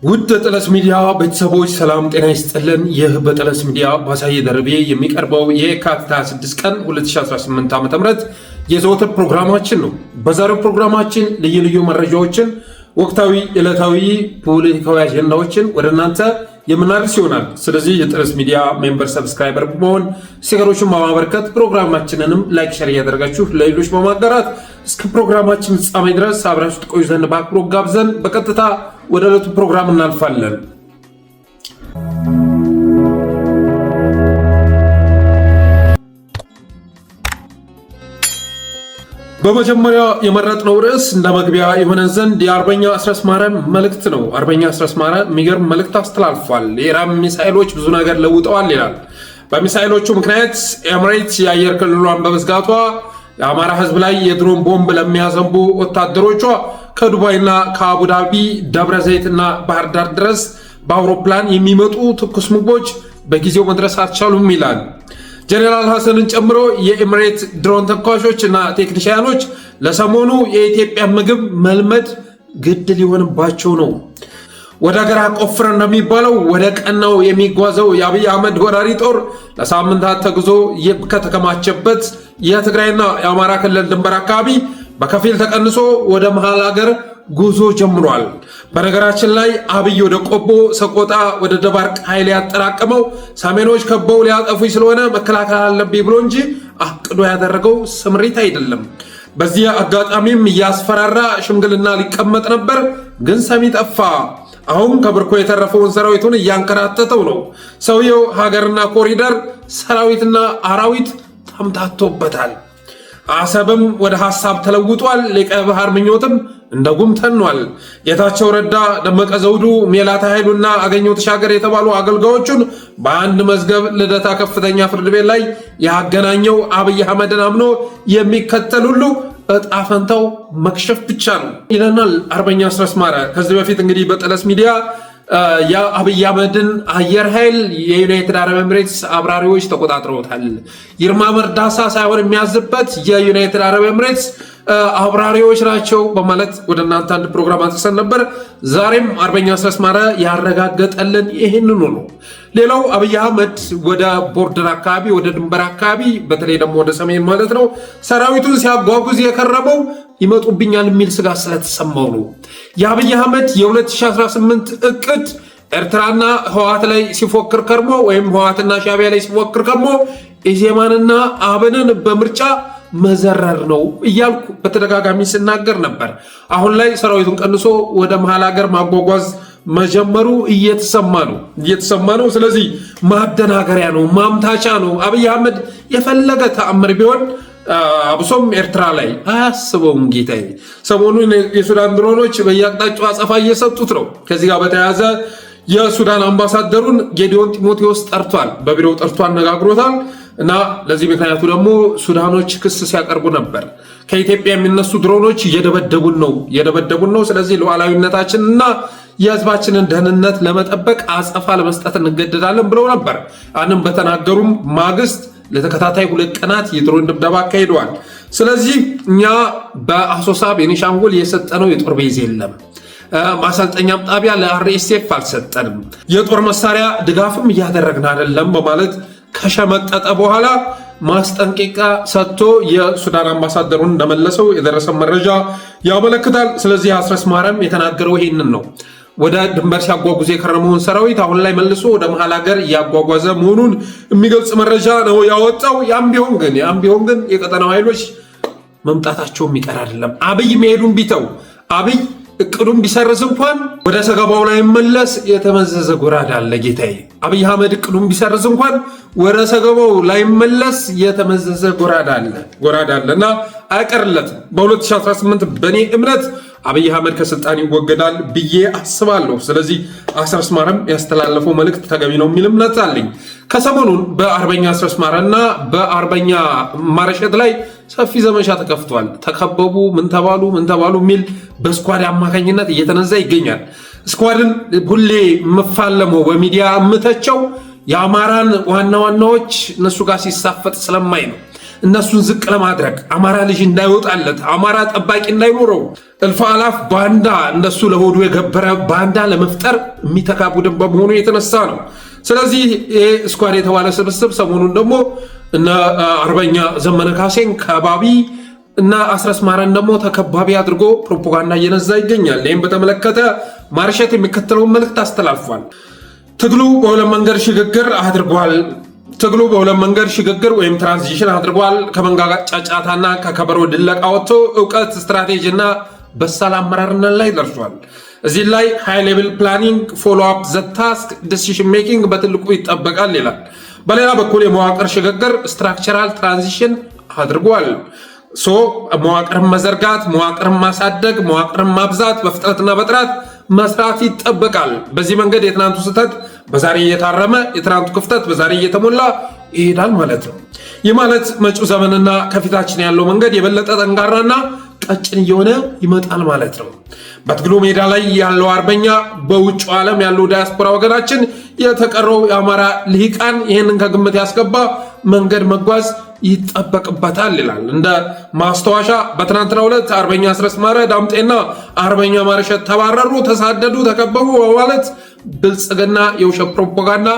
ውድ ጠለስ ሚዲያ ቤተሰቦች ሰላም ጤና ይስጥልን። ይህ በጠለስ ሚዲያ ባሳየ ደርቤ የሚቀርበው የካቲት 26 ቀን 2018 ዓ.ም የዘወትር ፕሮግራማችን ነው። በዛሬው ፕሮግራማችን ልዩ ልዩ መረጃዎችን፣ ወቅታዊ፣ ዕለታዊ ፖለቲካዊ አጀንዳዎችን ወደ እናንተ የምናደርስ ይሆናል። ስለዚህ የጠለስ ሚዲያ ሜምበር ሰብስክራይበር በመሆን ስቲከሮችን በማበርከት ፕሮግራማችንንም ላይክ፣ ሼር እያደረጋችሁ ለሌሎች በማጋራት እስከ ፕሮግራማችን ፍጻሜ ድረስ አብራችሁ ትቆዩ ዘንድ በአክብሮት ጋብዘን በቀጥታ ወደ ዕለቱ ፕሮግራም እናልፋለን። በመጀመሪያ የመረጥነው ርዕስ እንደ መግቢያ የሆነን ዘንድ የአርበኛ አስረስ ማረ መልእክት ነው። አርበኛ አስረስ ማረ የሚገርም መልእክት አስተላልፏል። የኢራን ሚሳኤሎች ብዙ ነገር ለውጠዋል ይላል። በሚሳኤሎቹ ምክንያት ኤምሬት የአየር ክልሏን በመዝጋቷ የአማራ ሕዝብ ላይ የድሮን ቦምብ ለሚያዘንቡ ወታደሮቿ ከዱባይና ከአቡዳቢ ደብረ ዘይትና ባህር ዳር ድረስ በአውሮፕላን የሚመጡ ትኩስ ምግቦች በጊዜው መድረስ አልቻሉም ይላል። ጀኔራል ሐሰንን ጨምሮ የኤምሬት ድሮን ተኳሾች እና ቴክኒሽያኖች ለሰሞኑ የኢትዮጵያ ምግብ መልመድ ግድ ሊሆንባቸው ነው። ወደ ሀገር ቆፍረ እንደሚባለው ወደ ቀናው የሚጓዘው የአብይ አህመድ ወራሪ ጦር ለሳምንታት ተጉዞ ከተከማቸበት የትግራይና የአማራ ክልል ድንበር አካባቢ በከፊል ተቀንሶ ወደ መሃል ሀገር ጉዞ ጀምሯል። በነገራችን ላይ አብይ ወደ ቆቦ፣ ሰቆጣ፣ ወደ ደባርቅ ኃይል ያጠራቀመው ሰሜኖች ከበው ሊያጠፉኝ ስለሆነ መከላከል አለብኝ ብሎ እንጂ አቅዶ ያደረገው ስምሪት አይደለም። በዚህ አጋጣሚም እያስፈራራ ሽምግልና ሊቀመጥ ነበር፣ ግን ሰሚ ጠፋ። አሁን ከብርኮ የተረፈውን ሰራዊቱን እያንከራተተው ነው። ሰውየው ሀገርና ኮሪደር፣ ሰራዊትና አራዊት ተምታቶበታል። አሰብም ወደ ሐሳብ ተለውጧል። የቀይ ባህር ምኞትም እንደ ጉም ተኗል። ጌታቸው ረዳ፣ ደመቀ ዘውዱ፣ ሜላታ ኃይሉና አገኘሁ ተሻገር የተባሉ አገልጋዮቹን በአንድ መዝገብ ልደታ ከፍተኛ ፍርድ ቤት ላይ ያገናኘው አብይ አህመድን አምኖ የሚከተል ሁሉ እጣ ፈንታው መክሸፍ ብቻ ነው ይለናል አርበኛ አስረስ ማረ። ከዚህ በፊት እንግዲህ በጠለስ ሚዲያ የአብይ አህመድን አየር ኃይል የዩናይትድ አረብ ኤምሬትስ አብራሪዎች ተቆጣጥረውታል። ይርማ መርዳሳ ሳይሆን የሚያዝበት የዩናይትድ አረብ ኤምሬትስ አብራሪዎች ናቸው በማለት ወደ እናንተ አንድ ፕሮግራም አጥሰን ነበር። ዛሬም አርበኛ አስረስ ማረ ያረጋገጠልን ይህንኑ ነው። ሌላው አብይ አህመድ ወደ ቦርደር አካባቢ፣ ወደ ድንበር አካባቢ በተለይ ደግሞ ወደ ሰሜን ማለት ነው ሰራዊቱን ሲያጓጉዝ የከረመው ይመጡብኛል የሚል ስጋት ስለተሰማው ነው። የአብይ አህመድ የ2018 እቅድ ኤርትራና ህወሓት ላይ ሲፎክር ከርሞ ወይም ህወሓትና ሻዕቢያ ላይ ሲፎክር ከርሞ ኢዜማንና አብንን በምርጫ መዘረር ነው እያልኩ በተደጋጋሚ ስናገር ነበር። አሁን ላይ ሰራዊቱን ቀንሶ ወደ መሃል ሀገር ማጓጓዝ መጀመሩ እየተሰማ ነው። ስለዚህ ማደናገሪያ ነው፣ ማምታቻ ነው። አብይ አህመድ የፈለገ ተአምር ቢሆን አብሶም ኤርትራ ላይ አያስበውም ጌታዬ። ሰሞኑን የሱዳን ድሮኖች በየአቅጣጫው አጸፋ እየሰጡት ነው። ከዚህ ጋር በተያያዘ የሱዳን አምባሳደሩን ጌዲዮን ጢሞቴዎስ ጠርቷል፣ በቢሮው ጠርቶ አነጋግሮታል። እና ለዚህ ምክንያቱ ደግሞ ሱዳኖች ክስ ሲያቀርቡ ነበር። ከኢትዮጵያ የሚነሱ ድሮኖች እየደበደቡን ነው። ስለዚህ ሉዓላዊነታችንና የህዝባችንን ደህንነት ለመጠበቅ አጸፋ ለመስጠት እንገደዳለን ብለው ነበር። አንም በተናገሩም ማግስት ለተከታታይ 2 ቀናት የድሮን ድብደባ አካሂደዋል። ስለዚህ እኛ በአሶሳ ቤኒሻንጉል የሰጠነው የጦር ቤዝ የለም። ማሰልጠኛም ጣቢያ ለአርኤስኤፍ አልሰጠንም። የጦር መሳሪያ ድጋፍም እያደረግን አይደለም በማለት ከሸመጠጠ በኋላ ማስጠንቀቂያ ሰጥቶ የሱዳን አምባሳደሩን እንደመለሰው የደረሰ መረጃ ያመለክታል። ስለዚህ አስረስ ማረም የተናገረው ይህንን ነው። ወደ ድንበር ሲያጓጉዝ የከረመውን ሰራዊት አሁን ላይ መልሶ ወደ መሃል ሀገር እያጓጓዘ መሆኑን የሚገልጽ መረጃ ነው ያወጣው። ያም ቢሆን ግን የቀጠናው ኃይሎች መምጣታቸው የሚቀር አይደለም። አብይ መሄዱን ቢተው፣ አብይ እቅዱን ቢሰርዝ እንኳን ወደ ሰገባው ላይ መለስ የተመዘዘ ጎራዳ አለ ጌታዬ። አብይ አህመድ እቅዱን ቢሰርዝ እንኳን ወደ ሰገባው ላይ መለስ የተመዘዘ ጎራዳ አለ እና አይቀርለትም። በ2018 በእኔ እምነት አብይ አህመድ ከስልጣን ይወገዳል ብዬ አስባለሁ። ስለዚህ አስረስ ማረም ያስተላለፈው መልእክት ተገቢ ነው የሚል እምነት አለኝ። ከሰሞኑን በአርበኛ አስረስ ማረና በአርበኛ ማረሸት ላይ ሰፊ ዘመቻ ተከፍቷል። ተከበቡ፣ ምን ተባሉ የሚል በስኳድ አማካኝነት እየተነዛ ይገኛል። ስኳድን ሁሌ የምፋለመው በሚዲያ የምተቸው የአማራን ዋናዎች እነሱ ጋር ሲሳፈጥ ስለማይ ነው። እነሱን ዝቅ ለማድረግ አማራ ልጅ እንዳይወጣለት አማራ ጠባቂ እንዳይኖረው እልፍ አላፍ ባንዳ እነሱ ለሆዱ የገበረ ባንዳ ለመፍጠር የሚተካ ቡድን በመሆኑ የተነሳ ነው። ስለዚህ ይሄ ስኳድ የተባለ ስብስብ ሰሞኑን ደግሞ እነ አርበኛ ዘመነ ካሴን ከባቢ እና አስረስ ማረን ደግሞ ተከባቢ አድርጎ ፕሮፓጋንዳ እየነዛ ይገኛል። ይህም በተመለከተ ማርሸት የሚከተለውን መልእክት አስተላልፏል። ትግሉ በሁለት መንገድ ሽግግር አድርጓል። ትግሉ በሁለት መንገድ ሽግግር ወይም ትራንዚሽን አድርጓል። ከመንጋጋ ጫጫታና ከከበሮ ድለቃ ወጥቶ እውቀት፣ ስትራቴጂ እና በሳል አመራርነት ላይ ደርሷል። እዚህ ላይ ሃይ ሌቭል ፕላኒንግ ፎሎ አፕ ዘ ታስክ ዲሲዥን ሜኪንግ በትልቁ ይጠበቃል ይላል። በሌላ በኩል የመዋቅር ሽግግር ስትራክቸራል ትራንዚሽን አድርጓል። መዋቅርን መዘርጋት፣ መዋቅርን ማሳደግ፣ መዋቅርን ማብዛት፣ በፍጥነትና በጥራት መስራት ይጠበቃል። በዚህ መንገድ የትናንቱ ስህተት በዛሬ እየታረመ የትናንቱ ክፍተት በዛሬ እየተሞላ ይሄዳል ማለት ነው። ይህ ማለት መጪው ዘመንና ከፊታችን ያለው መንገድ የበለጠ ጠንካራና ቀጭን እየሆነ ይመጣል ማለት ነው። በትግሉ ሜዳ ላይ ያለው አርበኛ፣ በውጭ ዓለም ያለው ዲያስፖራ ወገናችን፣ የተቀረው የአማራ ልሂቃን ይህንን ከግምት ያስገባ መንገድ መጓዝ ይጠበቅበታል ይላል። እንደ ማስታወሻ በትናንትናው ዕለት አርበኛ አስረስ ማረ ዳምጤና አርበኛ ማርሸት ተባረሩ፣ ተሳደዱ፣ ተከበቡ በማለት ብልጽግና የውሸት ፕሮፓጋንዳ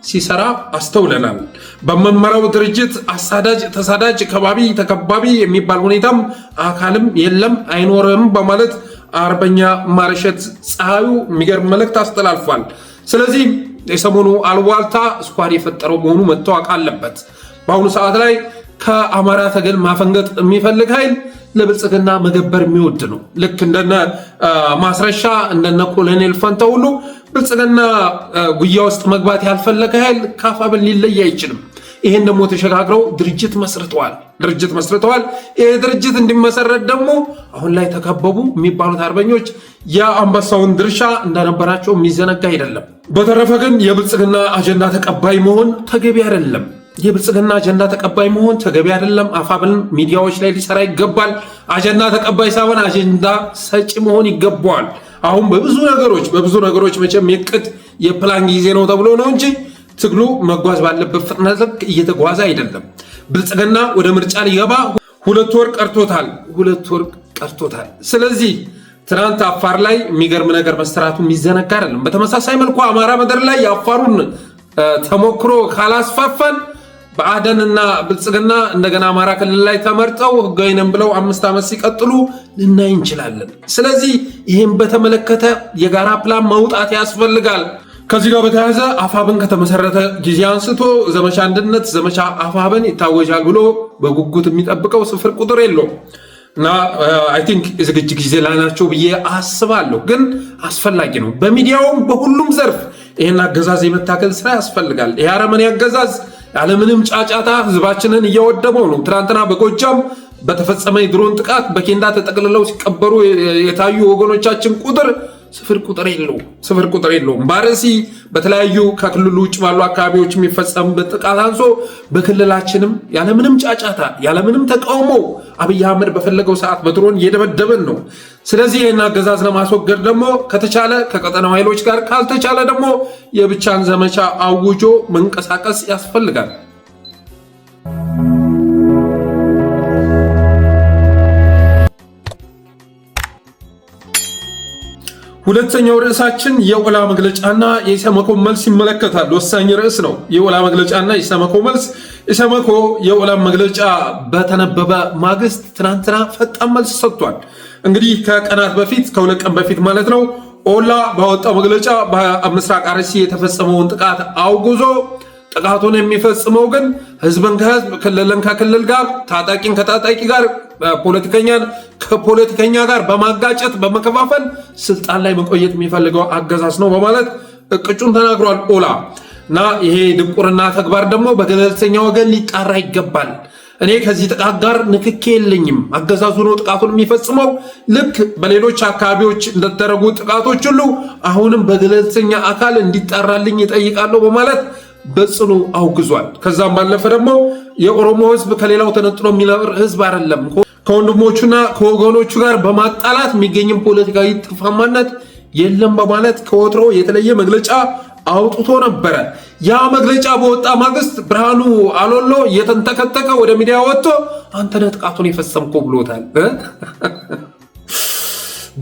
ሲሰራ አስተውለናል። በመመራው ድርጅት አሳዳጅ፣ ተሳዳጅ፣ ከባቢ፣ ተከባቢ የሚባል ሁኔታም አካልም የለም አይኖርም በማለት አርበኛ ማርሸት ፀሐዩ የሚገርም መልእክት አስተላልፏል። ስለዚህ የሰሞኑ አልዋልታ ስኳድ የፈጠረው መሆኑ መታወቅ አለበት። በአሁኑ ሰዓት ላይ ከአማራ ትግል ማፈንገጥ የሚፈልግ ኃይል ለብልጽግና መገበር የሚወድ ነው። ልክ እንደነ ማስረሻ እንደነ ኮሎኔል ፈንታ ሁሉ ብልጽግና ጉያ ውስጥ መግባት ያልፈለገ ኃይል ከአፋብን ሊለይ አይችልም። ይሄን ደግሞ ተሸጋግረው ድርጅት መስርተዋል። ይሄ ድርጅት እንዲመሰረት ደግሞ አሁን ላይ ተከበቡ የሚባሉት አርበኞች የአንበሳውን ድርሻ እንደነበራቸው የሚዘነጋ አይደለም። በተረፈ ግን የብልጽግና አጀንዳ ተቀባይ መሆን ተገቢ አይደለም። አፋብን ሚዲያዎች ላይ ሊሰራ ይገባል። አጀንዳ ተቀባይ ሳይሆን አጀንዳ ሰጪ መሆን ይገባዋል። አሁን በብዙ ነገሮች መቼም የቅድ የፕላን ጊዜ ነው ተብሎ ነው እንጂ ትግሉ መጓዝ ባለበት ፍጥነት እየተጓዘ አይደለም። ብልጽግና ወደ ምርጫ ሊገባ 2 ወር ቀርቶታል። ስለዚህ ትናንት አፋር ላይ የሚገርም ነገር መሰራቱ የሚዘነጋ አይደለም። በተመሳሳይ መልኩ አማራ ምድር ላይ የአፋሩን ተሞክሮ ካላስፋፋን በአደንና ብልጽግና እንደገና አማራ ክልል ላይ ተመርጠው ህጋዊ ነን ብለው 5 ዓመት ሲቀጥሉ ልናይ እንችላለን። ስለዚህ ይህን በተመለከተ የጋራ ፕላን መውጣት ያስፈልጋል። ከዚህ ጋር በተያያዘ አፋብን ከተመሰረተ ጊዜ አንስቶ ዘመቻ አንድነት፣ ዘመቻ አፋብን ይታወጃል ብሎ በጉጉት የሚጠብቀው ስፍር ቁጥር የለውም እና አይ ቲንክ የዝግጅት ጊዜ ላይ ናቸው ብዬ አስባለሁ። ግን አስፈላጊ ነው። በሚዲያውም በሁሉም ዘርፍ ይህን አገዛዝ የመታገል ስራ ያስፈልጋል። ይህ አረመኔ አገዛዝ ያለምንም ጫጫታ ህዝባችንን እያወደመው ነው። ትናንትና በጎጃም በተፈጸመ የድሮን ጥቃት በኬንዳ ተጠቅልለው ሲቀበሩ የታዩ ወገኖቻችን ቁጥር ስፍር ቁጥር የለውም። በአርሲ በተለያዩ ከክልሉ ውጭ ባሉ አካባቢዎች የሚፈጸምበት ጥቃት አንሶ በክልላችንም ያለምንም ጫጫታ ያለምንም ተቃውሞ አብይ አህመድ በፈለገው ሰዓት በድሮን እየደበደበን ነው። ስለዚህ ይህን አገዛዝ ለማስወገድ ደግሞ ከተቻለ ከቀጠናው ኃይሎች ጋር ካልተቻለ ደግሞ የብቻን ዘመቻ አውጆ መንቀሳቀስ ያስፈልጋል። ሁለተኛው ርዕሳችን የኦላ መግለጫና የኢሰመኮ መልስ ይመለከታል። ወሳኝ ርዕስ ነው። የኦላ መግለጫና የኢሰመኮ መልስ። ኢሰመኮ የኦላ መግለጫ በተነበበ ማግስት ትናንትና ፈጣን መልስ ሰጥቷል። እንግዲህ ከሁለት ቀን በፊት ማለት ነው ኦላ ባወጣው መግለጫ በምስራቅ አርሲ የተፈጸመውን ጥቃት አውግዞ ጥቃቱን የሚፈጽመው ግን ህዝብን ከህዝብ ክልልን ከክልል ጋር ታጣቂን ከታጣቂ ጋር ፖለቲከኛን ከፖለቲከኛ ጋር በማጋጨት በመከፋፈል ስልጣን ላይ መቆየት የሚፈልገው አገዛዝ ነው በማለት እቅጩን ተናግሯል ኦላ። እና ይሄ ድንቁርና ተግባር ደግሞ በገለልተኛ ወገን ሊጣራ ይገባል። እኔ ከዚህ ጥቃት ጋር ንክኬ የለኝም፣ አገዛዙ ነው ጥቃቱን የሚፈጽመው። ልክ በሌሎች አካባቢዎች እንደተደረጉ ጥቃቶች ሁሉ አሁንም በገለልተኛ አካል እንዲጣራልኝ ይጠይቃለሁ በማለት በጽኑ አውግዟል። ከዛም ባለፈ ደግሞ የኦሮሞ ህዝብ ከሌላው ተነጥሎ የሚኖር ህዝብ አይደለም፣ ከወንድሞቹና ከወገኖቹ ጋር በማጣላት የሚገኝም ፖለቲካዊ ትርፋማነት የለም በማለት ከወትሮ የተለየ መግለጫ አውጥቶ ነበረ። ያ መግለጫ በወጣ ማግስት ብርሃኑ አሎሎ እየተንተከተከ ወደ ሚዲያ ወጥቶ አንተ ነህ ጥቃቱን የፈጸምከው ብሎታል።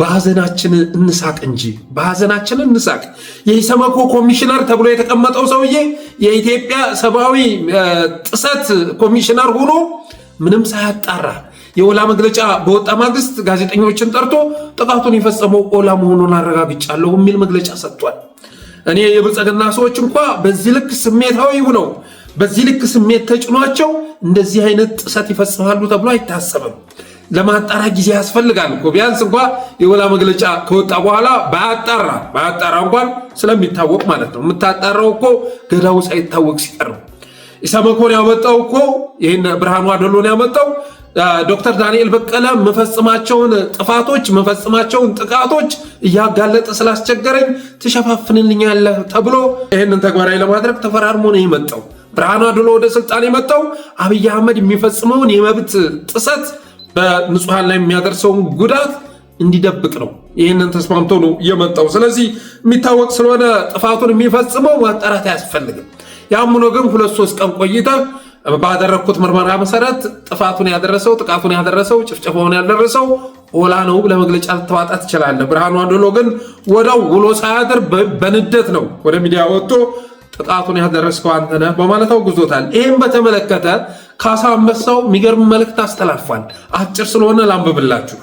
በሐዘናችን እንሳቅ እንጂ በሐዘናችን እንሳቅ። የኢሰመኮ ኮሚሽነር ተብሎ የተቀመጠው ሰውዬ የኢትዮጵያ ሰብአዊ ጥሰት ኮሚሽነር ሆኖ ምንም ሳያጣራ የኦላ መግለጫ በወጣ ማግስት ጋዜጠኞችን ጠርቶ ጥቃቱን የፈጸመው ኦላ መሆኑን አረጋግጫለሁ የሚል መግለጫ ሰጥቷል። እኔ የብልጽግና ሰዎች እንኳ በዚህ ልክ ስሜታዊ ሆነው በዚህ ልክ ስሜት ተጭኗቸው እንደዚህ አይነት ጥሰት ይፈጽማሉ ተብሎ አይታሰብም። ለማጣራ ጊዜ ያስፈልጋል እኮ ቢያንስ እንኳ የኦላ መግለጫ ከወጣ በኋላ ባያጣራ እንኳን ስለሚታወቅ ማለት ነው። የምታጣራው እኮ ገዳው ሳይታወቅ ሲቀር ነው። ኢሰመኮን ያመጣው እኮ ይህን ብርሃኑ አደሎን ያመጣው ዶክተር ዳንኤል በቀለ መፈጽማቸውን ጥፋቶች መፈጽማቸውን ጥቃቶች እያጋለጠ ስላስቸገረኝ ትሸፋፍንልኛለህ ተብሎ ይህንን ተግባራዊ ለማድረግ ተፈራርሞ ነው የመጣው። ብርሃኑ አደሎ ወደ ስልጣን የመጣው አብይ አህመድ የሚፈጽመውን የመብት ጥሰት በንጹሃን ላይ የሚያደርሰውን ጉዳት እንዲደብቅ ነው። ይህንን ተስማምቶ ነው የመጣው። ስለዚህ የሚታወቅ ስለሆነ ጥፋቱን የሚፈጽመው ማጣራት አያስፈልግም። ያም ሆኖ ግን 2-3 ቀን ቆይታ ባደረኩት ምርመራ መሰረት ጥቃቱን ያደረሰው ጭፍጨፋውን ያደረሰው ኦላ ነው ብለህ መግለጫ ልታወጣ ትችላለህ። ብርሃኑ አደሎ ግን ወዳው ውሎ ሳያድር በንደት ነው ወደ ሚዲያ ወጥቶ ጥቃቱን ያደረስከው አንተ ነህ በማለት አውግዞታል። ይህም በተመለከተ ካሳ አንበሳው የሚገርም መልእክት አስተላልፏል። አጭር ስለሆነ ላንብብላችሁ።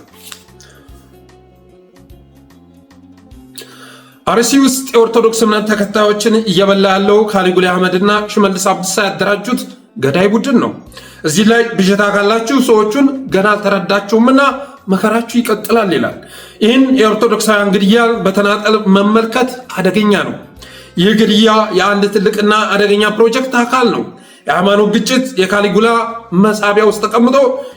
አርሲ ውስጥ የኦርቶዶክስ እምነት ተከታዮችን እየበላ ያለው ካሊጉላ አህመድና ሽመልስ አብዲሳ ያደራጁት ገዳይ ቡድን ነው። እዚህ ላይ ብዥታ ካላችሁ ሰዎቹን ገና አልተረዳችሁምና መከራችሁ ይቀጥላል ይላል። ይህን የኦርቶዶክሳውያን ግድያ በተናጠል መመልከት አደገኛ ነው። ይህ ግድያ የአንድ ትልቅና አደገኛ ፕሮጀክት አካል ነው። የሃይማኖት ግጭት የካሊጉላ መሳቢያ ውስጥ ተቀምጦ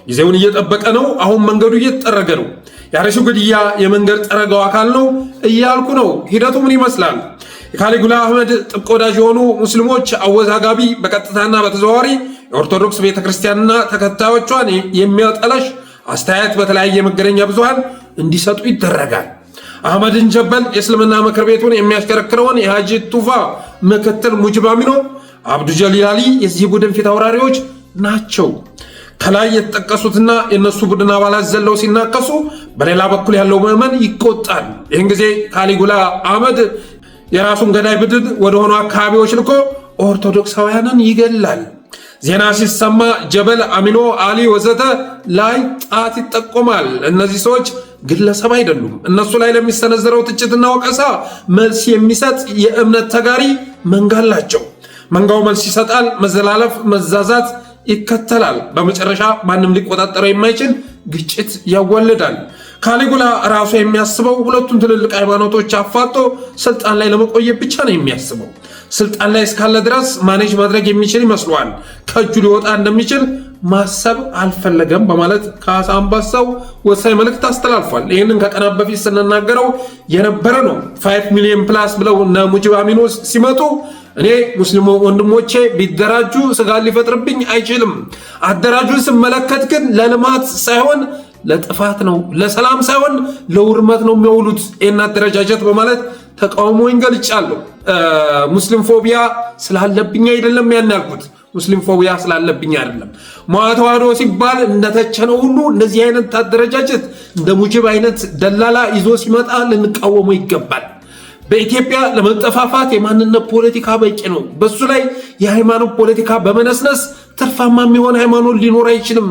ጊዜውን እየጠበቀ ነው። አሁን መንገዱ እየተጠረገ ነው። የአርሲው ግድያ የመንገድ ጠረጋው አካል ነው እያልኩ ነው። ሂደቱ ምን ይመስላል? የካሊጉላ አህመድ ጥብቅ ወዳጅ የሆኑ ሙስሊሞች አወዛጋቢ በቀጥታና በተዘዋዋሪ የኦርቶዶክስ ቤተክርስቲያንና ተከታዮቿን የሚያጠለሽ አስተያየት በተለያየ መገናኛ ብዙሃን እንዲሰጡ ይደረጋል። አህመድን ጀበል የእስልምና ምክር ቤቱን የሚያሽከረክረውን የሃጂ ቱፋ ምክትል ሙጅብ አሚኖ፣ አብዱ ጀሊል አሊ የዚህ ቡድን ፊት አውራሪዎች ናቸው። ከላይ የተጠቀሱትና የነሱ ቡድን አባላት ዘለው ሲናከሱ፣ በሌላ በኩል ያለው ምዕመን ይቆጣል። ይህን ጊዜ ካሊጉላ አህመድ የራሱን ገዳይ ቡድን ወደሆኑ አካባቢዎች ልኮ ኦርቶዶክሳውያንን ይገላል። ዜና ሲሰማ ጀበል አሚኖ፣ አሊ ወዘተ ላይ ጣት ይጠቆማል። እነዚህ ሰዎች ግለሰብ አይደሉም። እነሱ ላይ ለሚሰነዘረው ትችትና ወቀሳ መልስ የሚሰጥ የእምነት ተጋሪ መንጋ አላቸው። መንጋው መልስ ይሰጣል። መዘላለፍ፣ መዛዛት ይከተላል። በመጨረሻ ማንም ሊቆጣጠረው የማይችል ግጭት ያዋልዳል። ካሊጉላ ራሱ የሚያስበው ሁለቱን ትልልቅ ሃይማኖቶች አፋጦ ስልጣን ላይ ለመቆየት ብቻ ነው የሚያስበው። ስልጣን ላይ እስካለ ድረስ ማኔጅ ማድረግ የሚችል ይመስለዋል። ከእጁ ሊወጣ እንደሚችል ማሰብ አልፈለገም በማለት ካሳ አንበሳው ወሳኝ መልእክት አስተላልፏል። ይህንን ከቀናት በፊት ስንናገረው የነበረ ነው። 5 ሚሊዮን ፕላስ ብለው እነ ሙጂብ አሚኖ ሲመጡ እኔ ሙስሊም ወንድሞቼ ቢደራጁ ስጋት ሊፈጥርብኝ አይችልም። አደራጁን ስመለከት ግን ለልማት ሳይሆን ለጥፋት ነው፣ ለሰላም ሳይሆን ለውድመት ነው የሚያውሉት ይህን አደረጃጀት በማለት ተቃውሞኝ ገልጫለሁ። ሙስሊም ፎቢያ ስላለብኝ አይደለም ያን ያልኩት። ሙስሊም ፎቢያ ስላለብኝ አይደለም። ተዋህዶ ሲባል እንደተቸነው ሁሉ እንደዚህ አይነት አደረጃጀት እንደ ሙጂብ አይነት ደላላ ይዞ ሲመጣ ልንቃወመው ይገባል። በኢትዮጵያ ለመጠፋፋት የማንነት ፖለቲካ በቂ ነው። በሱ ላይ የሃይማኖት ፖለቲካ በመነስነስ ትርፋማ የሚሆን ሃይማኖት ሊኖር አይችልም።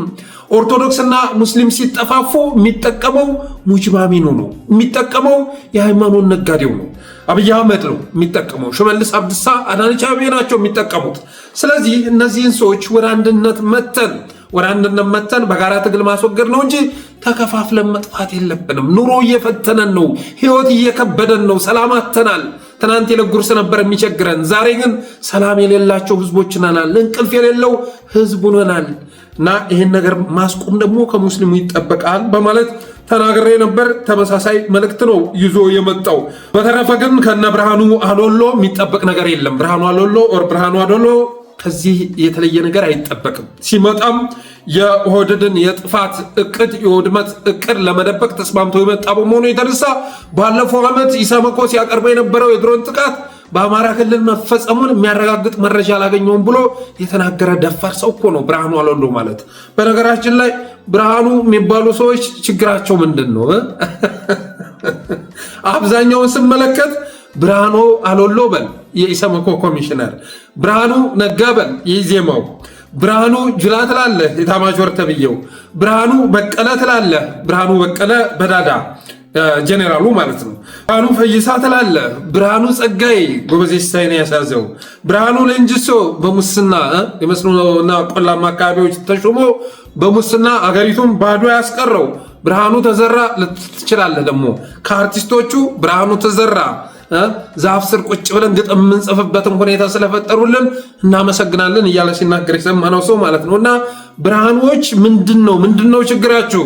ኦርቶዶክስና ሙስሊም ሲጠፋፉ የሚጠቀመው ሙጂብ አሚኖ ነው፣ የሚጠቀመው የሃይማኖት ነጋዴው ነው፣ አብይ አህመድ ነው የሚጠቀመው፣ ሽመልስ አብዲሳ፣ አዳነች አቤቤ ናቸው የሚጠቀሙት። ስለዚህ እነዚህን ሰዎች ወደ አንድነት መተን በጋራ ትግል ማስወገድ ነው እንጂ ተከፋፍለን መጥፋት የለብንም። ኑሮ እየፈተነን ነው፣ ህይወት እየከበደን ነው፣ ሰላም አጥተናል። ትናንት የለጉርስ ነበር የሚቸግረን፣ ዛሬ ግን ሰላም የሌላቸው ህዝቦች ነናል፣ እንቅልፍ የሌለው ህዝብ ሆነናል። እና ይህን ነገር ማስቆም ደግሞ ከሙስሊሙ ይጠበቃል በማለት ተናግሬ ነበር። ተመሳሳይ መልእክት ነው ይዞ የመጣው። በተረፈ ግን ከነ ብርሃኑ አሎሎ የሚጠበቅ ነገር የለም። ብርሃኑ አሎሎ ከዚህ የተለየ ነገር አይጠበቅም። ሲመጣም የኦህዴድን የጥፋት እቅድ የውድመት እቅድ ለመደበቅ ተስማምቶ የመጣ በመሆኑ የተነሳ ባለፈው ዓመት ኢሰመኮ ሲያቀርበው የነበረው የድሮን ጥቃት በአማራ ክልል መፈጸሙን የሚያረጋግጥ መረጃ አላገኘውም ብሎ የተናገረ ደፋር ሰው እኮ ነው ብርሃኑ አሎሎ ማለት። በነገራችን ላይ ብርሃኑ የሚባሉ ሰዎች ችግራቸው ምንድን ነው? አብዛኛውን ስመለከት ብርሃኑ አሎሎ በል የኢሰመኮ ኮሚሽነር፣ ብርሃኑ ነጋ በል የኢዜማው፣ ብርሃኑ ጁላ ትላለህ የኤታማዦር ተብዬው፣ ብርሃኑ በቀለ ትላለህ ብርሃኑ በቀለ በዳዳ ጄኔራሉ ማለት ነው። ብርሃኑ ፈይሳ ትላለህ፣ ብርሃኑ ጸጋይ ጎበዜ ሳይን ያሳዘው፣ ብርሃኑ ለንጅሶ በሙስና የመስኖና ቆላማ አካባቢዎች ተሾሞ በሙስና አገሪቱን ባዶ ያስቀረው ብርሃኑ ተዘራ ትችላለህ። ደግሞ ከአርቲስቶቹ ብርሃኑ ተዘራ ዛፍ ስር ቁጭ ብለን ግጥም የምንጽፍበትን ሁኔታ ስለፈጠሩልን እናመሰግናለን እያለ ሲናገር የሰማነው ሰው ማለት ነው። እና ብርሃኖች ምንድነው ችግራችሁ?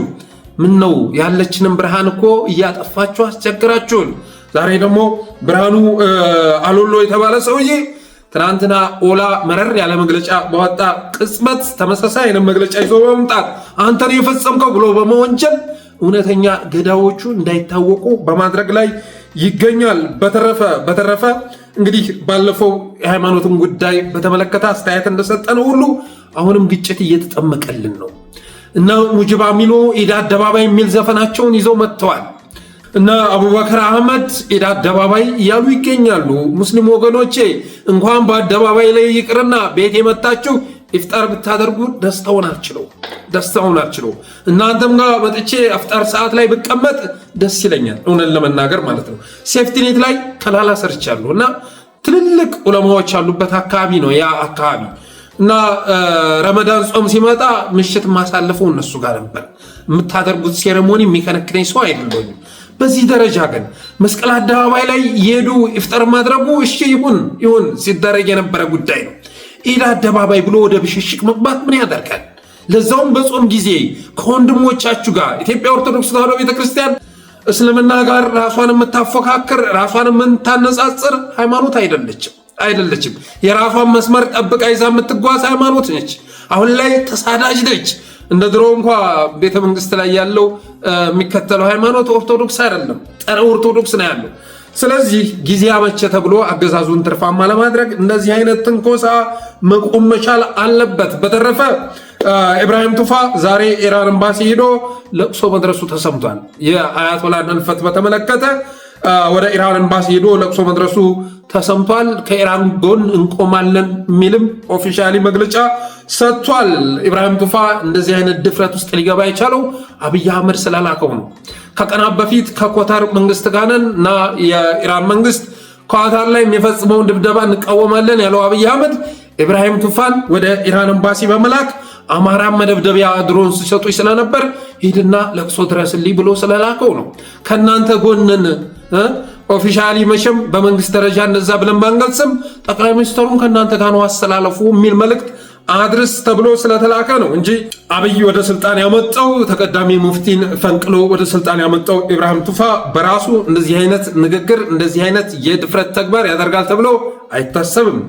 ምን ነው ያለችንን ብርሃን እኮ እያጠፋችሁ አስቸግራችሁን። ዛሬ ደግሞ ብርሃኑ አሎሎ የተባለ ሰውዬ ትናንትና ኦላ መረር ያለ መግለጫ በወጣ ቅጽበት ተመሳሳይ አይነት መግለጫ ይዞ በመምጣት አንተን የፈጸምከው ብሎ በመወንጀል እውነተኛ ገዳዮቹ እንዳይታወቁ በማድረግ ላይ ይገኛል። በተረፈ እንግዲህ ባለፈው የሃይማኖትን ጉዳይ በተመለከተ አስተያየት እንደሰጠነው ሁሉ አሁንም ግጭት እየተጠመቀልን ነው። እና ሙጅብ አሚኖ ኢድ አደባባይ የሚል ዘፈናቸውን ይዘው መጥተዋል። እና አቡበከር አህመድ ኢድ አደባባይ እያሉ ይገኛሉ። ሙስሊም ወገኖቼ እንኳን በአደባባይ ላይ ይቅርና ቤት የመጣችሁ ኢፍጣር ብታደርጉ ደስታውን አልችለው። እናንተም ጋር መጥቼ አፍጣር ሰዓት ላይ ብቀመጥ ደስ ይለኛል፣ እውነት ለመናገር ማለት ነው። ሴፍቲኔት ላይ ከላላ ሰርቻለሁ እና ትልልቅ ዑለማዎች ያሉበት አካባቢ ነው ያ አካባቢ። እና ረመዳን ጾም ሲመጣ ምሽት ማሳለፈው እነሱ ጋር ነበር። የምታደርጉት ሴሬሞኒ የሚከነክነኝ ሰው አይደለም። በዚህ ደረጃ ግን መስቀል አደባባይ ላይ የሄዱ ኢፍጣር ማድረጉ እሺ ይሁን ሲደረግ የነበረ ጉዳይ ነው። ኢድ አደባባይ ብሎ ወደ ብሽሽቅ መግባት ምን ያደርጋል? ለዛውም በጾም ጊዜ ከወንድሞቻችሁ ጋር። ኢትዮጵያ ኦርቶዶክስ ተዋሕዶ ቤተክርስቲያን እስልምና ጋር ራሷን የምታፎካክር ራሷን የምታነጻጽር ሃይማኖት አይደለችም። የራሷን መስመር ጠብቃ ይዛ የምትጓዝ ሃይማኖት ነች። አሁን ላይ ተሳዳጅ ነች። እንደ ድሮ እንኳ ቤተ መንግስት ላይ ያለው የሚከተለው ሃይማኖት ኦርቶዶክስ አይደለም፣ ጸረ ኦርቶዶክስ ነው ያለው። ስለዚህ ጊዜ አመቸ ተብሎ አገዛዙን ትርፋማ ለማድረግ እንደዚህ አይነት ትንኮሳ መቆም መቻል አለበት። በተረፈ ኢብራሂም ቱፋ ዛሬ ኢራን ኤምባሲ ሄዶ ለቅሶ መድረሱ ተሰምቷል። የአያቶላን ህልፈት በተመለከተ ወደ ኢራን ኤምባሲ ሄዶ ለቅሶ መድረሱ ተሰምቷል። ከኢራን ጎን እንቆማለን የሚልም ኦፊሻሊ መግለጫ ሰጥቷል። ኢብራሂም ቱፋ እንደዚህ አይነት ድፍረት ውስጥ ሊገባ የቻለው አብይ አህመድ ስለላከው ነው። ከቀናት በፊት ከኳታር መንግስት ጋር ነን እና የኢራን መንግስት ኳታር ላይ የሚፈጽመውን ድብደባ እንቃወማለን ያለው አብይ አህመድ ኢብራሂም ቱፋን ወደ ኢራን ኤምባሲ በመላክ አማራ መደብደቢያ ድሮን ሲሰጡኝ ስለነበር ሂድና ለቅሶ ድረስልኝ ብሎ ስለላከው ነው። ከናንተ ጎንን ኦፊሻሊ መቼም በመንግስት ደረጃ እንደዛ ብለን ባንገልጽም ጠቅላይ ሚኒስትሩን ከናንተ ጋር ነው አስተላለፉ የሚል መልእክት አድርስ ተብሎ ስለተላከ ነው እንጂ አብይ ወደ ስልጣን ያመጣው ተቀዳሚ ሙፍቲን ፈንቅሎ ወደ ስልጣን ያመጣው ኢብራሂም ቱፋ በራሱ እንደዚህ አይነት ንግግር እንደዚህ አይነት የድፍረት ተግባር ያደርጋል ተብሎ አይታሰብም።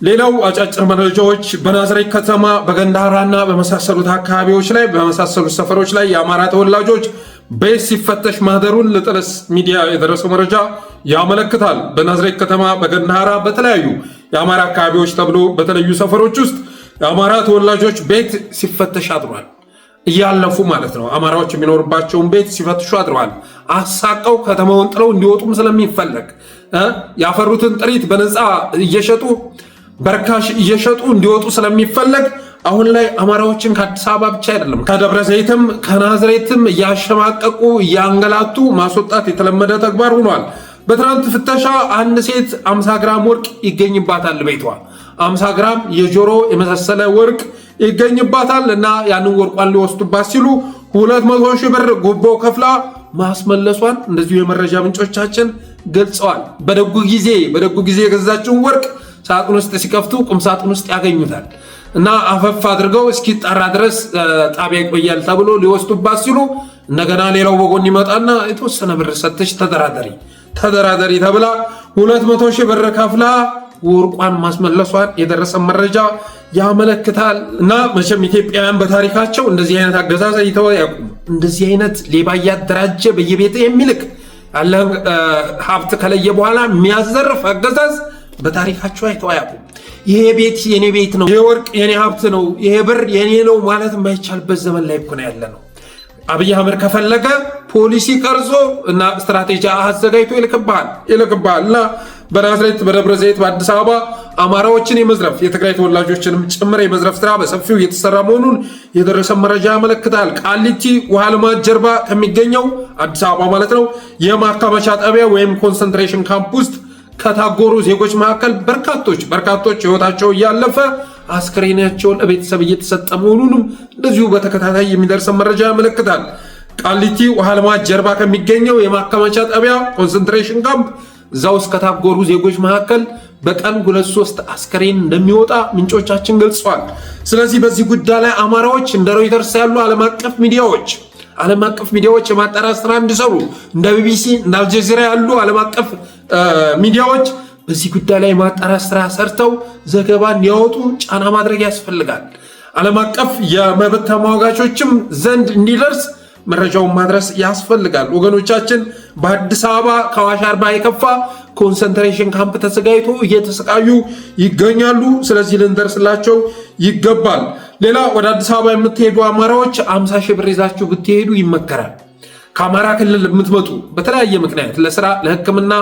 ሌላው አጫጭር መረጃዎች በናዝሬት ከተማ በገንዳራና በመሳሰሉት አካባቢዎች ላይ በመሳሰሉት ሰፈሮች ላይ የአማራ ተወላጆች ቤት ሲፈተሽ ማህደሩን ለጠለስ ሚዲያ የደረሰው መረጃ ያመለክታል። በናዝሬት ከተማ በገንዳራ በተለያዩ የአማራ አካባቢዎች ተብሎ በተለዩ ሰፈሮች ውስጥ የአማራ ተወላጆች ቤት ሲፈተሽ አድሯል። እያለፉ ማለት ነው። አማራዎች የሚኖርባቸውን ቤት ሲፈትሹ አድረዋል። አሳቀው ከተማውን ጥለው እንዲወጡም ስለሚፈለግ ያፈሩትን ጥሪት በነፃ እየሸጡ በርካሽ እየሸጡ እንዲወጡ ስለሚፈለግ አሁን ላይ አማራዎችን ከአዲስ አበባ ብቻ አይደለም ከደብረ ዘይትም ከናዝሬትም እያሸማቀቁ እያንገላቱ ማስወጣት የተለመደ ተግባር ሆኗል። በትናንት ፍተሻ አንድ ሴት 50 ግራም ወርቅ ይገኝባታል። ቤቷ 50 ግራም የጆሮ የመሳሰለ ወርቅ ይገኝባታል እና ያንን ወርቋን ሊወስዱባት ሲሉ 200 ሺህ ብር ጉቦ ከፍላ ማስመለሷን እንደዚሁ የመረጃ ምንጮቻችን ገልጸዋል። በደጉ ጊዜ የገዛችውን ወርቅ ሳጥን ውስጥ ሲከፍቱ ቁም ሳጥን ውስጥ ያገኙታል እና አፈፍ አድርገው እስኪጣራ ድረስ ጣቢያ ይቆያል ተብሎ ሊወስዱባት ሲሉ እንደገና ሌላው በጎን ይመጣና የተወሰነ ብር ሰጥተሽ ተደራደሪ ተብላ 200 ሺህ ብር ከፍላ ወርቋን ማስመለሷን የደረሰ መረጃ ያመለክታል። እና መቼም ኢትዮጵያውያን በታሪካቸው እንደዚህ አይነት አገዛዝ አይተው አያውቁም። እንደዚህ አይነት ሌባ እያደራጀ በየቤት የሚልክ ያለ ሀብት ከለየ በኋላ የሚያዘርፍ አገዛዝ በታሪካቸው አይተው አያውቁም። ይሄ ቤት የኔ ቤት ነው፣ ይሄ ወርቅ የኔ ሀብት ነው፣ ይሄ ብር የኔ ነው ማለት የማይቻልበት ዘመን ላይ እኮ ነው ያለ ነው። አብይ አህመድ ከፈለገ ፖሊሲ ቀርጾ እና ስትራቴጂ አዘጋጅቶ ይልክብሃል እና በናዝሬት፣ በደብረ ዘይት፣ በአዲስ አበባ አማራዎችን የመዝረፍ የትግራይ ተወላጆችንም ጭምር የመዝረፍ ስራ በሰፊው እየተሰራ መሆኑን የደረሰ መረጃ ያመለክታል። ቃሊቲ ውሃ ልማት ጀርባ ከሚገኘው አዲስ አበባ ማለት ነው የማካመቻ ጣቢያ ወይም ኮንሰንትሬሽን ካምፕ ውስጥ ከታጎሩ ዜጎች መካከል በርካቶች ህይወታቸው እያለፈ አስክሬናቸውን ለቤተሰብ እየተሰጠ መሆኑንም እንደዚሁ በተከታታይ የሚደርሰ መረጃ ያመለክታል። ቃሊቲ ውሃ ልማት ጀርባ ከሚገኘው የማከማቻ ጣቢያ ኮንሰንትሬሽን ካምፕ እዛ ውስጥ ከታጎሩ ዜጎች መካከል በቀን 2-3 አስክሬን እንደሚወጣ ምንጮቻችን ገልጸዋል። ስለዚህ በዚህ ጉዳይ ላይ አማራዎች እንደ ሮይተርስ ያሉ ዓለም አቀፍ ሚዲያዎች የማጣራት ስራ እንዲሰሩ እንደ ቢቢሲ እንደ አልጀዚራ ያሉ ዓለም አቀፍ ሚዲያዎች በዚህ ጉዳይ ላይ የማጣራት ስራ ሰርተው ዘገባ እንዲያወጡ ጫና ማድረግ ያስፈልጋል። ዓለም አቀፍ የመብት ተሟጋቾችም ዘንድ እንዲደርስ መረጃውን ማድረስ ያስፈልጋል። ወገኖቻችን በአዲስ አበባ ከአዋሽ አርባ የከፋ ኮንሰንትሬሽን ካምፕ ተዘጋጅቶ እየተሰቃዩ ይገኛሉ። ስለዚህ ልንደርስላቸው ይገባል። ሌላ ወደ አዲስ አበባ የምትሄዱ አማራዎች 50 ሺህ ብር ይዛችሁ ብትሄዱ ይመከራል። ከአማራ ክልል የምትመጡ በተለያየ ምክንያት ለስራ፣ ለሕክምና፣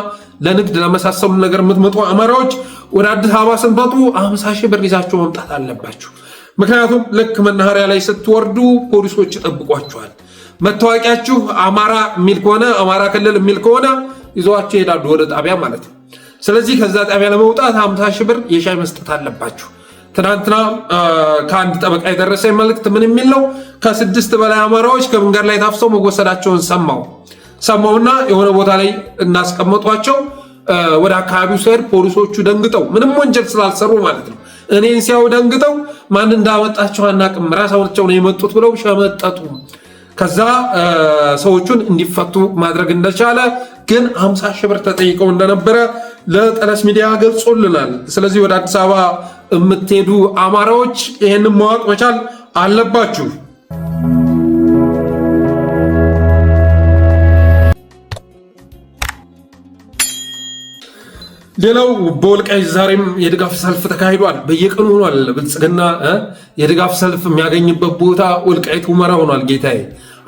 ለንግድ ለመሳሰሉ ነገር የምትመጡ አማራዎች ወደ አዲስ አበባ ስትመጡ 50 ሺህ ብር ይዛችሁ መምጣት አለባችሁ። ምክንያቱም ልክ መናኸሪያ ላይ ስትወርዱ ፖሊሶች ይጠብቋችኋል። መታወቂያችሁ አማራ የሚል ከሆነ አማራ ክልል የሚል ከሆነ ይዘዋችሁ ይሄዳሉ ወደ ጣቢያ ማለት ነው። ስለዚህ ከዛ ጣቢያ ለመውጣት 50 ሺህ ብር የሻይ መስጠት አለባችሁ። ትናንትና ከአንድ ጠበቃ የደረሰ መልእክት ምን የሚል ነው? ከ6 በላይ አማራዎች ከመንገድ ላይ ታፍሰው መወሰዳቸውን ሰማውና የሆነ ቦታ ላይ እናስቀመጧቸው። ወደ አካባቢው ሲሄድ ፖሊሶቹ ደንግጠው ምንም ወንጀል ስላልሰሩ ማለት ነው እኔን ሲያው ደንግጠው ማን እንዳመጣቸው አናቅም ራሳቸው ነው የመጡት ብለው ሸመጠጡ። ከዛ ሰዎቹን እንዲፈቱ ማድረግ እንደቻለ ግን 50 ሺህ ብር ተጠይቀው እንደነበረ ለጠለስ ሚዲያ ገልጾልናል። ስለዚህ ወደ አዲስ አበባ የምትሄዱ አማራዎች ይህንን ማወቅ መቻል አለባችሁ። ሌላው በወልቃይት ዛሬም የድጋፍ ሰልፍ ተካሂዷል። በየቀኑ ሆኗል። ብልጽግና የድጋፍ ሰልፍ የሚያገኝበት ቦታ ወልቃይት ሁመራ ሆኗል። ጌታዬ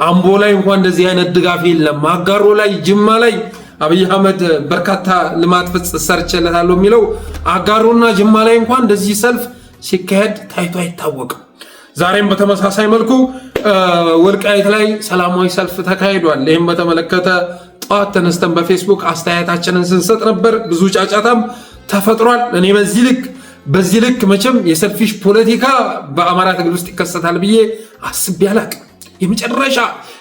አምቦ ላይ እንኳን እንደዚህ አይነት ድጋፍ የለም። አጋሮ ላይ፣ ጅማ ላይ አብይ አህመድ በርካታ ልማት ሰርቼለታለሁ የሚለው አጋሮና ጅማ ላይ እንኳን እንደዚህ ሰልፍ ሲካሄድ ታይቶ አይታወቅም። ዛሬም በተመሳሳይ መልኩ ወልቃይት ላይ ሰላማዊ ሰልፍ ተካሂዷል። ይህም በተመለከተ ጠዋት ተነስተን በፌስቡክ አስተያየታችንን ስንሰጥ ነበር። ብዙ ጫጫታም ተፈጥሯል። እኔ በዚህ ልክ መቼም የሰልፊሽ ፖለቲካ በአማራ ትግል ውስጥ ይከሰታል ብዬ አስቤ አላቅም። የመጨረሻ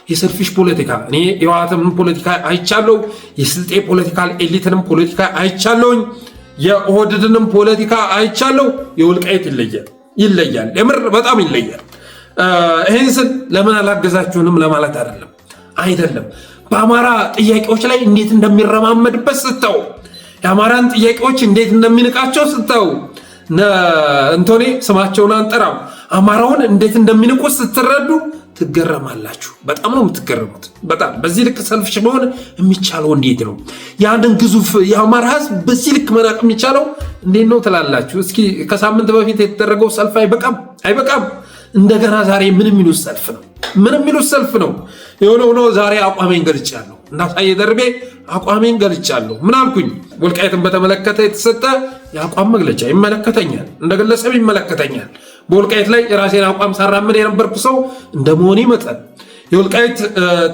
የሰልፊሽ ፖለቲካ እኔ የህወሓትንም ፖለቲካ አይቻለሁ፣ የስልጤ ፖለቲካል ኤሊትንም ፖለቲካ አይቻለሁኝ፣ የኦህዴድንም ፖለቲካ አይቻለሁ። የወልቃይት ይለያል፣ የምር በጣም ይለያል። ይህን ስል ለምን አላገዛችሁንም ለማለት አይደለም። በአማራ ጥያቄዎች ላይ እንዴት እንደሚረማመድበት ስተው፣ የአማራን ጥያቄዎች እንዴት እንደሚንቃቸው ስተው፣ እንቶኔ ስማቸውን አንጠራም አማራውን እንዴት እንደሚንቁት ስትረዱ ትገረማላችሁ። በጣም ነው የምትገረሙት። በጣም በዚህ ልክ ሰልፍሽ መሆን የሚቻለው እንዴት ነው? ያንን ግዙፍ የአማራ ህዝብ በዚህ ልክ መናቅ የሚቻለው እንዴት ነው ትላላችሁ? እስኪ ከሳምንት በፊት የተደረገው ሰልፍ አይበቃም? እንደገና ዛሬ ምን የሚሉት ሰልፍ ነው? የሆነ ሆኖ ዛሬ አቋሜን ገልጫለሁ። እናሳየ ደርቤ አቋሜን ገልጫለሁ። ምን አልኩኝ? ወልቃይትን በተመለከተ የተሰጠ የአቋም መግለጫ ይመለከተኛል፣ እንደ ግለሰብ ይመለከተኛል። በወልቃይት ላይ የራሴን አቋም ሳራምድ የነበርኩ ሰው እንደመሆኔ መጠን የወልቃይት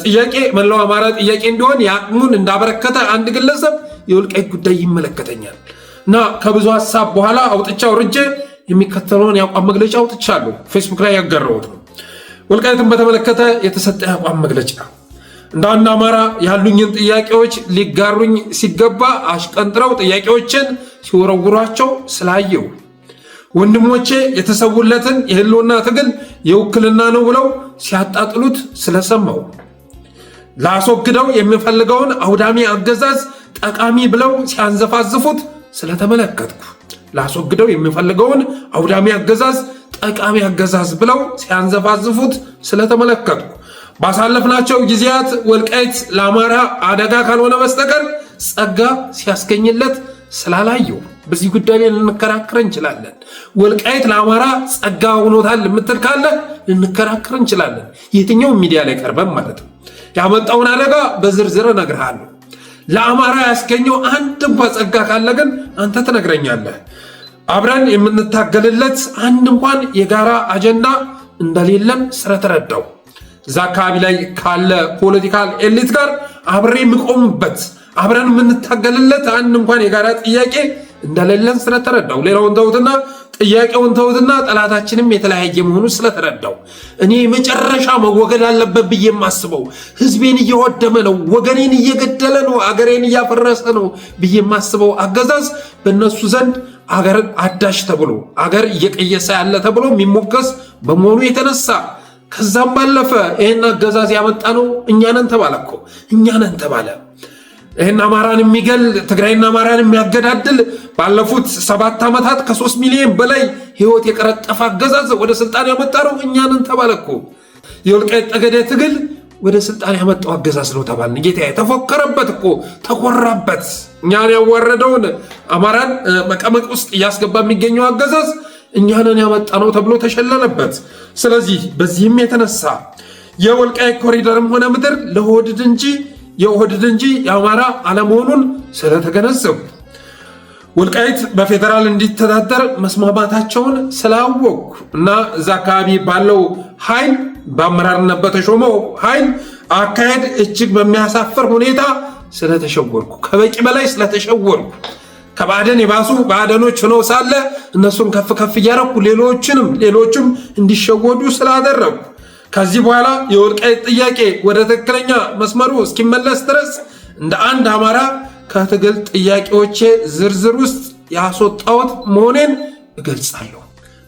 ጥያቄ መላው አማራ ጥያቄ እንዲሆን የአቅሙን እንዳበረከተ አንድ ግለሰብ የወልቃይት ጉዳይ ይመለከተኛል እና ከብዙ ሀሳብ በኋላ አውርጄ የሚከተለውን የአቋም መግለጫ አውጥቻለሁ። ፌስቡክ ላይ ያጋራሁት ነው። ወልቃይትን በተመለከተ የተሰጠ የአቋም መግለጫ እንደ አንድ አማራ ያሉኝን ጥያቄዎች ሊጋሩኝ ሲገባ አሽቀንጥረው ጥያቄዎችን ሲወረውሯቸው ስላየው፣ ወንድሞቼ የተሰውለትን የህልውና ትግል የውክልና ነው ብለው ሲያጣጥሉት ስለሰማው፣ ላስወግደው የሚፈልገውን አውዳሚ አገዛዝ ጠቃሚ ብለው ሲያንዘፋዝፉት ስለተመለከትኩ ላስወግደው የሚፈልገውን አውዳሚ አገዛዝ ጠቃሚ አገዛዝ ብለው ሲያንዘፋዝፉት ስለተመለከትኩ ባሳለፍናቸው ጊዜያት ወልቃይት ለአማራ አደጋ ካልሆነ በስተቀር ጸጋ ሲያስገኝለት ስላላየው በዚህ ጉዳይ ላይ ልንከራከር እንችላለን። ወልቃይት ለአማራ ጸጋ ሆኖታል የምትል ካለ ልንከራከር እንችላለን። የትኛው ሚዲያ ላይ ቀርበን ማለት ነው። ያመጣውን አደጋ በዝርዝር እነግርሃለሁ። ለአማራ ያስገኘው አንድ እንኳን ጸጋ ካለ ግን አንተ ትነግረኛለህ። አብረን የምንታገልለት አንድ እንኳን የጋራ አጀንዳ እንደሌለን ስለተረዳው እዛ አካባቢ ላይ ካለ ፖለቲካል ኤሊት ጋር አብሬ የምቆምበት አብረን የምንታገልለት አንድ እንኳን የጋራ ጥያቄ እንደሌለን ስለተረዳው ሌላውን ተውትና ጥያቄውን ተውትና ጠላታችንም የተለያየ መሆኑ ስለተረዳው እኔ መጨረሻ መወገድ አለበት ብዬ የማስበው ህዝቤን እየወደመ ነው፣ ወገኔን እየገደለ ነው፣ አገሬን እያፈረሰ ነው ብዬ የማስበው አገዛዝ በእነሱ ዘንድ አገር አዳሽ ተብሎ አገር እየቀየሰ ያለ ተብሎ የሚሞገስ በመሆኑ የተነሳ ከዛም ባለፈ ይህን አገዛዝ ያመጣ ነው እኛነን ተባለ እኮ እኛነን ተባለ። ይህን አማራን የሚገል ትግራይና አማራን የሚያገዳድል ባለፉት 7 ዓመታት ከ3 ሚሊዮን በላይ ህይወት የቀረጠፈ አገዛዝ ወደ ስልጣን ያመጣ ነው እኛነን ተባለ እኮ። የወልቃይት ጠገዴ ትግል ወደ ስልጣን ያመጣው አገዛዝ ነው ተባልን። ጌታዬ ተፎከረበት እኮ ተኮራበት። እኛን ያዋረደውን አማራን መቀመቅ ውስጥ እያስገባ የሚገኘው አገዛዝ እኛንን ያመጣ ነው ተብሎ ተሸለለበት። ስለዚህ በዚህም የተነሳ የወልቃይት ኮሪደርም ሆነ ምድር ለኦህዴድ እንጂ የአማራ አለመሆኑን ስለተገነዘቡ ወልቃይት በፌዴራል እንዲተዳደር መስማማታቸውን ስላወቅኩ እና እዛ አካባቢ ባለው ኃይል በአመራርነት በተሾመው ኃይል አካሄድ እጅግ በሚያሳፍር ሁኔታ ስለተሸወርኩ ከበቂ በላይ ስለተሸወርኩ ከባዕደን የባሱ ባዕደኖች ሆነው ሳለ እነሱን ከፍ ከፍ እያረኩ ሌሎችም እንዲሸወዱ ስላደረጉ ከዚህ በኋላ የወልቃይት ጥያቄ ወደ ትክክለኛ መስመሩ እስኪመለስ ድረስ እንደ አንድ አማራ ከትግል ጥያቄዎቼ ዝርዝር ውስጥ ያስወጣሁት መሆኔን እገልጻለሁ።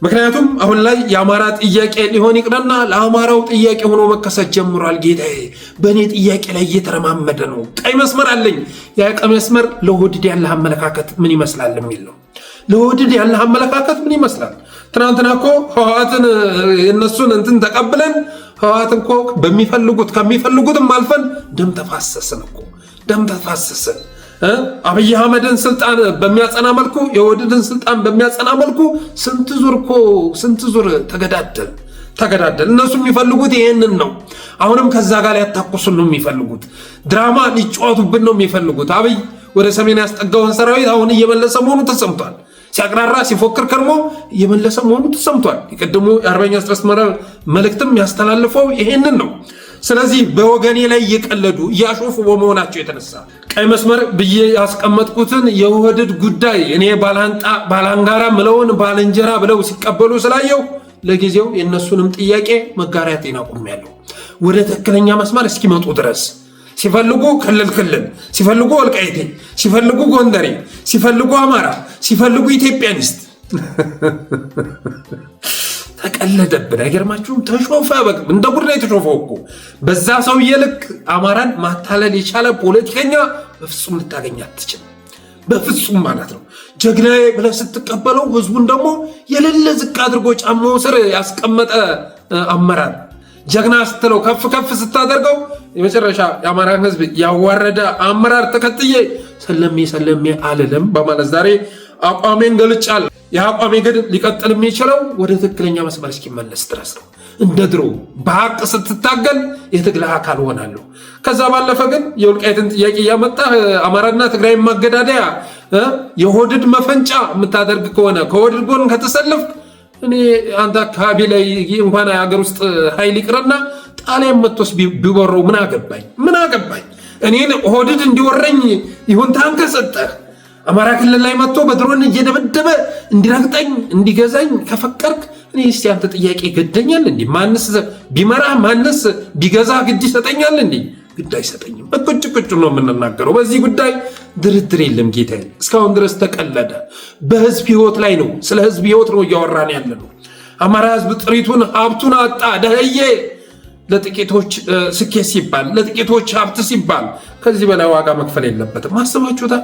ምክንያቱም አሁን ላይ የአማራ ጥያቄ ሊሆን ይቅርና ለአማራው ጥያቄ ሆኖ መከሰት ጀምሯል። ጌታዬ በእኔ ጥያቄ ላይ እየተረማመደ ነው። ቀይ መስመር አለኝ። ያ ቀይ መስመር ለኦህዴድ ያለህ አመለካከት ምን ይመስላል የሚል ነው። ለኦህዴድ ያለህ አመለካከት ምን ይመስላል? ትናንትና እኮ ህወሓትን የነሱን እንትን ተቀብለን ህወሓትን እኮ ከሚፈልጉትም አልፈን ደም ተፋሰስን። አብይ አህመድን ስልጣን በሚያጸና መልኩ የኦህዴድን ስልጣን በሚያጸና መልኩ ስንት ዙር ተገዳደል። እነሱ የሚፈልጉት ይሄንን ነው። አሁንም ከዛ ጋር ሊያታኩሱን ነው የሚፈልጉት። ድራማ ሊጫወቱብን ነው የሚፈልጉት። አብይ ወደ ሰሜን ያስጠጋውን ሰራዊት አሁን እየመለሰ መሆኑ ተሰምቷል። ሲያቅራራ ሲፎክር ከርሞ እየመለሰ መሆኑ ተሰምቷል። የቀድሞ የአርበኛ አስረስ መረራ መልእክትም ያስተላልፈው ይሄንን ነው። ስለዚህ በወገኔ ላይ እየቀለዱ እያሾፉ በመሆናቸው የተነሳ ቀይ መስመር ብዬ ያስቀመጥኩትን የኦህዴድ ጉዳይ እኔ ባላንጋራ ምለውን ባልንጀራ ብለው ሲቀበሉ ስላየው ለጊዜው የእነሱንም ጥያቄ መጋራቴን አቁሜያለሁ። ወደ ትክክለኛ መስመር እስኪመጡ ድረስ ሲፈልጉ ክልል ሲፈልጉ ወልቃይቴ፣ ሲፈልጉ ጎንደሬ፣ ሲፈልጉ አማራ፣ ሲፈልጉ ኢትዮጵያኒስት ተቀለደብን። አይገርማችሁም? ተሾፈ። እንደ ጉዳይ ተሾፈው እኮ በዛ ሰውዬ ልክ አማራን ማታለል የቻለ ፖለቲከኛ በፍጹም ልታገኝ አትችልም። በፍጹም ማለት ነው። ጀግናዬ ብለህ ስትቀበለው ህዝቡን ደግሞ የሌለ ዝቅ አድርጎ ጫማው ስር ያስቀመጠ አመራር፣ ጀግና ስትለው ከፍ ከፍ ስታደርገው የመጨረሻ የአማራን ህዝብ ያዋረደ አመራር ተከትዬ ሰለሜ አልልም በማለት ዛሬ አቋሜን ገልጫለሁ። የአቋሜ ግን ሊቀጥል የሚችለው ወደ ትክክለኛ መስመር እስኪመለስ ድረስ ነው። እንደ ድሮ በሀቅ ስትታገል የትግል አካል ሆናለሁ። ከዛ ባለፈ ግን የወልቃይትን ጥያቄ እያመጣ አማራና ትግራይ ማገዳደያ የኦህዴድ መፈንጫ የምታደርግ ከሆነ ከኦህዴድ ጎን ከተሰለፍክ እኔ አንተ አካባቢ ላይ እንኳን የሀገር ውስጥ ኃይል ይቅርና ጣሊያን መጥቶስ ቢወረው ምን አገባኝ? እኔን ኦህዴድ እንዲወረኝ ይሁንታን ከሰጠህ አማራ ክልል ላይ መጥቶ በድሮን እየደበደበ እንዲረግጠኝ እንዲገዛኝ ከፈቀርክ እኔ እስቲ አንተ ጥያቄ ገደኛል እንዴ? ማንስ ቢመራ ማንስ ቢገዛ ግድ ይሰጠኛል እንዴ? ግድ አይሰጠኝም። ቁጭ ነው የምንናገረው። በዚህ ጉዳይ ድርድር የለም ጌታዬ። እስካሁን ድረስ ተቀለደ። በህዝብ ህይወት ላይ ነው፣ ስለ ህዝብ ህይወት ነው እያወራን ያለ ነው። አማራ ህዝብ ጥሪቱን ሀብቱን አጣ፣ ደህየ። ለጥቂቶች ስኬት ሲባል ለጥቂቶች ሀብት ሲባል ከዚህ በላይ ዋጋ መክፈል የለበትም። አስባችሁታል?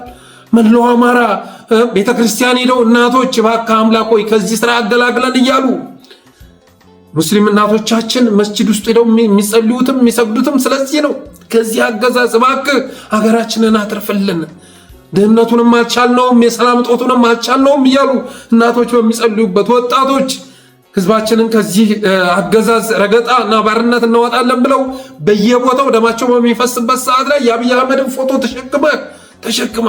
መላው አማራ ቤተክርስቲያን ሄደው እናቶች እባክህ አምላክ ሆይ ከዚህ ስራ አገላግለን እያሉ ሙስሊም እናቶቻችን መስጂድ ውስጥ ሄደው የሚጸልዩትም የሚሰግዱትም ስለዚህ ነው። ከዚህ አገዛዝ እባክህ ሀገራችንን አትርፍልን፣ ድህነቱንም አልቻልነውም፣ የሰላም እጦቱንም አልቻልነውም እያሉ እናቶች በሚጸልዩበት ወጣቶች ህዝባችንን ከዚህ አገዛዝ ረገጣ እና ባርነት እናወጣለን ብለው በየቦታው ደማቸው በሚፈስበት ሰዓት ላይ የአብይ አህመድን ፎቶ ተሸክመ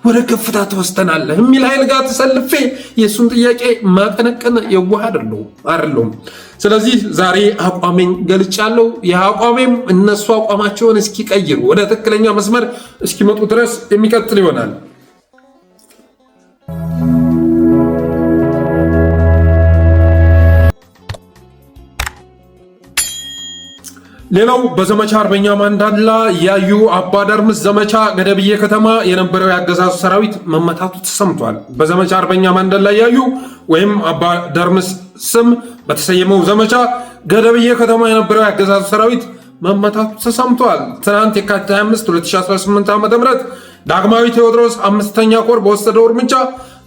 ወደ ከፍታ ተወስተናለህ የሚል ኃይል ጋር ተሰልፌ የእሱን ጥያቄ ማቀነቀን የዋህ አይደለሁም። ስለዚህ ዛሬ አቋሜን ገልጫለሁ። ይህ አቋሜም እነሱ አቋማቸውን እስኪቀይሩ ወደ ትክክለኛ መስመር እስኪመጡ ድረስ የሚቀጥል ይሆናል። ሌላው በዘመቻ አርበኛ ማንዳላ ያዩ አባዳርምስ ዘመቻ ገደብዬ ከተማ የነበረው የአገዛዙ ሰራዊት መመታቱ ተሰምቷል። በዘመቻ አርበኛ ማንዳላ ያዩ ወይም አባዳርምስ ስም በተሰየመው ዘመቻ ገደብዬ ከተማ የነበረው የአገዛዙ ሰራዊት መመታቱ ተሰምቷል። ትናንት የካቲት 25 2018 ዓ.ም ዳግማዊ ቴዎድሮስ 5ኛ ኮር በወሰደው እርምጃ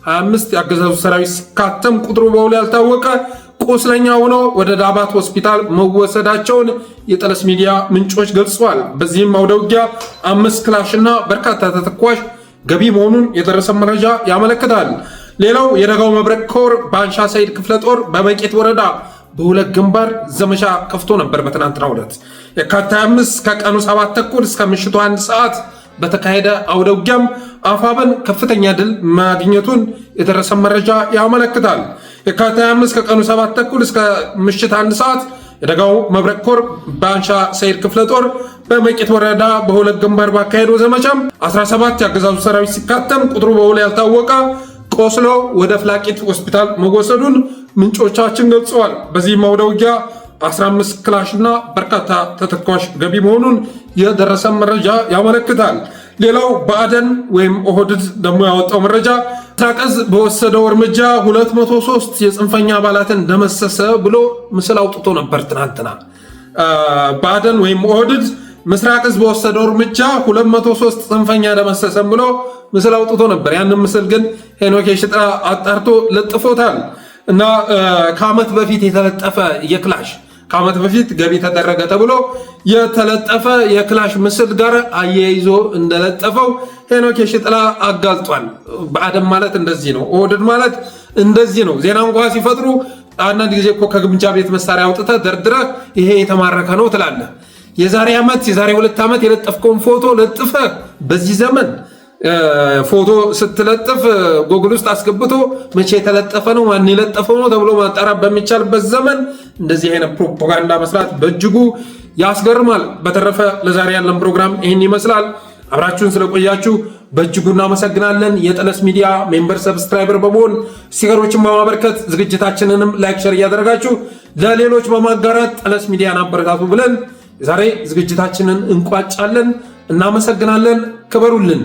25 የአገዛዙ ሰራዊት ሲካተም ቁጥሩ በውል ያልታወቀ ቁስለኛ ሆኖ ወደ ዳባት ሆስፒታል መወሰዳቸውን የጠለስ ሚዲያ ምንጮች ገልጸዋል። በዚህም አውደ ውጊያ 5 ክላሽና በርካታ ተተኳሽ ገቢ መሆኑን የደረሰ መረጃ ያመለክታል። ሌላው የደጋው መብረቅ ኮር በአንሻ ሰይድ ክፍለ ጦር በመቄት ወረዳ በሁለት ግንባር ዘመቻ ከፍቶ ነበር። በትናንትናው ዕለት የካቲት 25 ከቀኑ 7 ተኩል እስከ ምሽቱ 1 ሰዓት በተካሄደ አውደ ውጊያም አፋብን ከፍተኛ ድል ማግኘቱን የደረሰ መረጃ ያመለክታል። የካቲት 25 ከቀኑ 7 ተኩል እስከ ምሽት 1 ሰዓት የደጋው መብረቅ ኮር በአንሻ ሰይድ ክፍለ ጦር በመቄት ወረዳ በሁለት ግንባር ባካሄደው ዘመቻም 17 የአገዛዙ ሰራዊት ሲካተም ቁጥሩ በውል ያልታወቀ ቆስሎ ወደ ፍላቂት ሆስፒታል መወሰዱን ምንጮቻችን ገልጸዋል። በዚህም አውደ ውጊያ 15 ክላሽና በርካታ ተተኳሽ ገቢ መሆኑን የደረሰ መረጃ ያመለክታል። ሌላው ብአዴን ወይም ኦህዴድ ደግሞ ያወጣው መረጃ ምስራቅ ዕዝ በወሰደው እርምጃ 203 የጽንፈኛ አባላትን ደመሰሰ ብሎ ምስል አውጥቶ ነበር። ትናንትና ብአዴን ወይም ኦህዴድ ምስራቅ ዕዝ በወሰደው እርምጃ 203 ጽንፈኛ ደመሰሰም ብሎ ምስል አውጥቶ ነበር። ያንን ምስል ግን ሄኖክ የሽጥራ አጣርቶ ለጥፎታል እና ከዓመት በፊት የተለጠፈ የክላሽ ከዓመት በፊት ገቢ ተደረገ ተብሎ የተለጠፈ የክላሽ ምስል ጋር አያይዞ እንደለጠፈው ሄኖክ የሽጥላ አጋልጧል። ብአዴን ማለት እንደዚህ ነው። ኦህዴድ ማለት እንደዚህ ነው። ዜና እንኳ ሲፈጥሩ አንዳንድ ጊዜ እኮ ከግምጃ ቤት መሳሪያ አውጥተህ ደርድረህ ይሄ የተማረከ ነው ትላለህ። የዛሬ 2 ዓመት የለጠፍከውን ፎቶ ለጥፈህ በዚህ ዘመን ፎቶ ስትለጥፍ ጎግል ውስጥ አስገብቶ መቼ የተለጠፈ ነው ማን የለጠፈው ነው ተብሎ ማጣራት በሚቻልበት ዘመን እንደዚህ አይነት ፕሮፓጋንዳ መስራት በእጅጉ ያስገርማል። በተረፈ ለዛሬ ያለን ፕሮግራም ይህን ይመስላል። አብራችሁን ስለቆያችሁ በእጅጉ እናመሰግናለን። የጠለስ ሚዲያ ሜምበር ሰብስክራይበር በመሆን ስቲከሮችን በማበርከት ዝግጅታችንንም ላይክ ሸር እያደረጋችሁ ለሌሎች በማጋራት ጠለስ ሚዲያን አበረታቱ ብለን ዛሬ ዝግጅታችንን እንቋጫለን። እናመሰግናለን። ክበሩልን።